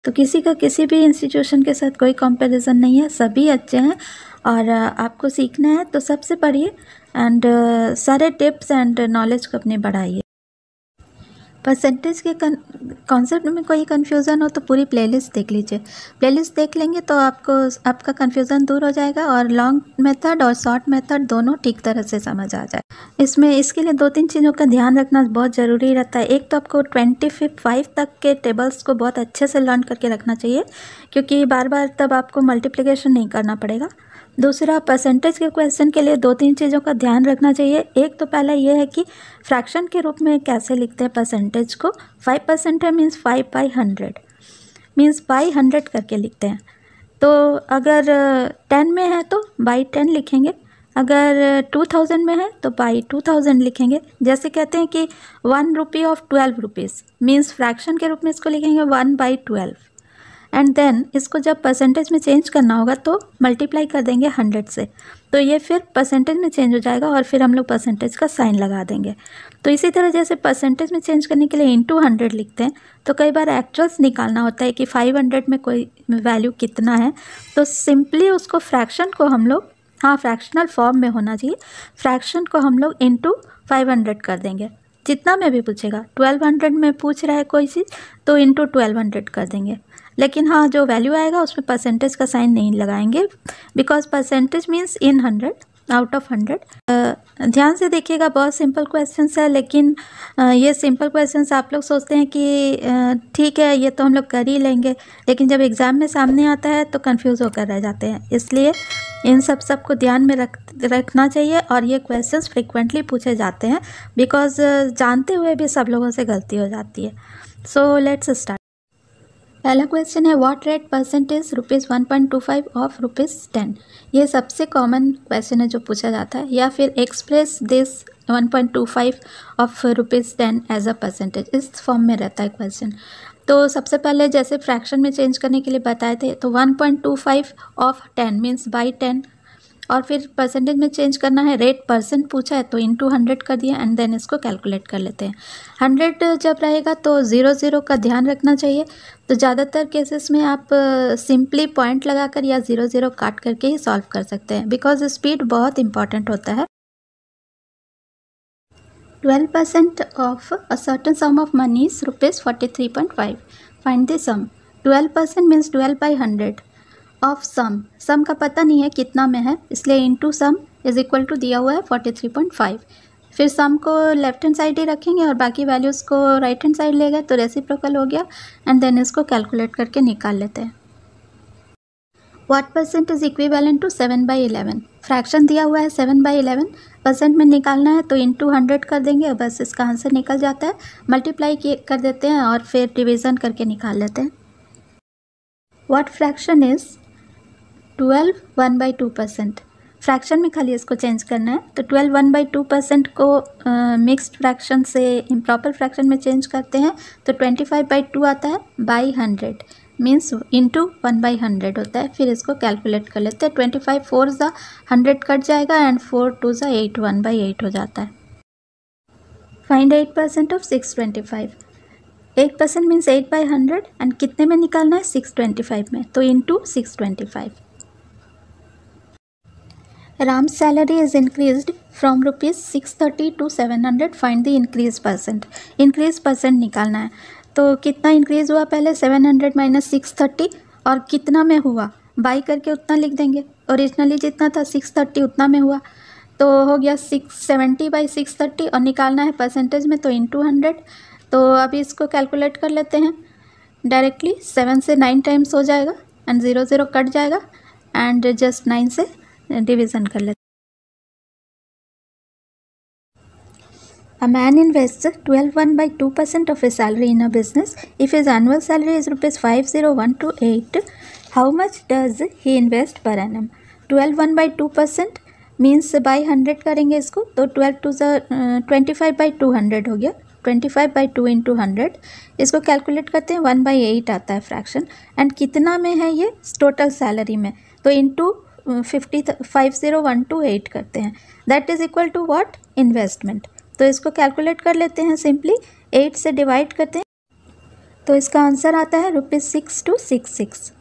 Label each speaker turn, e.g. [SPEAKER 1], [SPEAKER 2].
[SPEAKER 1] तो किसी का किसी भी इंस्टीट्यूशन के साथ कोई कंपैरिजन नहीं है, सभी अच्छे हैं और आपको सीखना है तो सबसे पढ़िए एंड सारे टिप्स एंड नॉलेज को अपने बढ़ाइए। परसेंटेज के कॉन्सेप्ट में कोई कन्फ्यूज़न हो तो पूरी प्लेलिस्ट देख लीजिए। प्लेलिस्ट देख लेंगे तो आपका कन्फ्यूज़न दूर हो जाएगा और लॉन्ग मेथड और शॉर्ट मेथड दोनों ठीक तरह से समझ आ जाए। इसके लिए 2-3 चीज़ों का ध्यान रखना बहुत ज़रूरी रहता है। एक तो आपको 25 तक के टेबल्स को बहुत अच्छे से लर्न करके रखना चाहिए, क्योंकि बार बार तब आपको मल्टीप्लिकेशन नहीं करना पड़ेगा। दूसरा, परसेंटेज के क्वेश्चन के लिए 2-3 चीज़ों का ध्यान रखना चाहिए। एक तो पहला ये है कि फ्रैक्शन के रूप में कैसे लिखते हैं परसेंटेज को। 5% है मीन्स 5/100 मीन्स बाई 100 करके लिखते हैं। तो अगर 10 में है तो बाई 10 लिखेंगे, अगर 2000 में है तो बाई 2000 लिखेंगे। जैसे कहते हैं कि 1 rupee of 12 rupees means fraction के रूप में इसको लिखेंगे 1/12 एंड देन इसको जब परसेंटेज में चेंज करना होगा तो मल्टीप्लाई कर देंगे 100 से, तो ये फिर परसेंटेज में चेंज हो जाएगा और फिर हम लोग परसेंटेज का साइन लगा देंगे। तो इसी तरह जैसे परसेंटेज में चेंज करने के लिए इंटू 100 लिखते हैं, तो कई बार एक्चुअल्स निकालना होता है कि 500 में कोई वैल्यू कितना है, तो सिंपली उसको फ्रैक्शन को हम लोग, हाँ फ्रैक्शनल फॉर्म में होना चाहिए, फ्रैक्शन को हम लोग इंटू 500 कर देंगे। जितना में भी पूछेगा, 1200 में पूछ रहा है कोई चीज़ तो इंटू 1200 कर देंगे। लेकिन हाँ, जो वैल्यू आएगा उसमें परसेंटेज का साइन नहीं लगाएंगे, because percentage means in 100 out of 100। ध्यान से देखिएगा, बहुत सिंपल क्वेश्चंस है, लेकिन ये सिंपल क्वेश्चंस आप लोग सोचते हैं कि ठीक है ये तो हम लोग कर ही लेंगे, लेकिन जब एग्ज़ाम में सामने आता है तो कंफ्यूज होकर रह जाते हैं। इसलिए इन सब को ध्यान में रखना चाहिए और ये क्वेश्चंस फ्रिक्वेंटली पूछे जाते हैं, बिकॉज जानते हुए भी सब लोगों से गलती हो जाती है। So let's start. पहला क्वेश्चन है, व्हाट रेट परसेंटेज ₹1.25 ऑफ ₹10। ये सबसे कॉमन क्वेश्चन है जो पूछा जाता है, या फिर express this 1.25 of ₹10 as a percentage, इस फॉर्म में रहता है क्वेश्चन। तो सबसे पहले जैसे फ्रैक्शन में चेंज करने के लिए बताए थे, तो 1.25 ऑफ 10 मीन्स बाई 10, और फिर परसेंटेज में चेंज करना है, रेट परसेंट पूछा है तो इंटू 100 कर दिया एंड देन इसको कैलकुलेट कर लेते हैं। 100 जब रहेगा तो 0 का ध्यान रखना चाहिए। तो ज़्यादातर केसेस में आप सिंपली पॉइंट लगाकर या 0 काट करके ही सॉल्व कर सकते हैं, बिकॉज स्पीड बहुत इंपॉर्टेंट होता है। 12% of a certain sum of money is ₹43.5। Find the sum. 12% means 12/100 of sum का पता नहीं है कितना में है, इसलिए into sum is equal to दिया हुआ है 43.5। फिर सम को लेफ्ट हैंड साइड ही रखेंगे और बाकी वैल्यूज़ को राइट हैंड साइड ले गए तो रेसिप्रोकल हो गया एंड देन इसको कैलकुलेट करके निकाल लेते हैं। What percent is equivalent to 7/11। Fraction दिया हुआ है 7/11, परसेंट में निकालना है तो इंटू 100 कर देंगे, बस इसका आंसर निकल जाता है। मल्टीप्लाई कर देते हैं और फिर डिवीज़न करके निकाल लेते हैं। What fraction is 12 1/2%। फ्रैक्शन में खाली इसको चेंज करना है, तो 12 1/2% को मिक्स्ड फ्रैक्शन से इम्प्रॉपर फ्रैक्शन में चेंज करते हैं तो 25/2 आता है बाई 100 मीन्स इंटू 1/100 होता है। फिर इसको कैलकुलेट कर लेते हैं। 25 4 ज़ा 100 कट जाएगा एंड 4 2 ज़ा 8 1/8 हो जाता है। Find 8% of 625। 8% मीन्स 8/100 एंड कितने में निकालना है, 625 में, तो into 625। Ram's salary is increased from ₹630 to 700. Find the increase percent. increase percent निकालना है, तो कितना इंक्रीज हुआ, पहले 700 माइनस 630 और कितना में हुआ, बाई करके उतना लिख देंगे। ओरिजिनली जितना था 630 उतना में हुआ, तो हो गया 670/630 और निकालना है परसेंटेज में तो इंटू 100। तो अभी इसको कैलकुलेट कर लेते हैं डायरेक्टली। 7 से 9 टाइम्स हो जाएगा एंड 0 कट जाएगा एंड जस्ट 9 से डिवीज़न कर लेते। A man invests 12 1/2% of his salary in a business. If his annual salary is ₹50,128, how much does he invest per annum? 12 1/2% means by 100 करेंगे इसको, तो 12 2 25/200 हो गया। 25/2 इंटू 100 इसको कैलकुलेट करते हैं, 1/8 आता है फ्रैक्शन एंड कितना में है ये, टोटल सैलरी में, तो इंटू 50,128 करते हैं। That is equal to what, investment. तो इसको कैलकुलेट कर लेते हैं सिंपली, 8 से डिवाइड करते हैं। तो इसका आंसर आता है ₹6 to 66।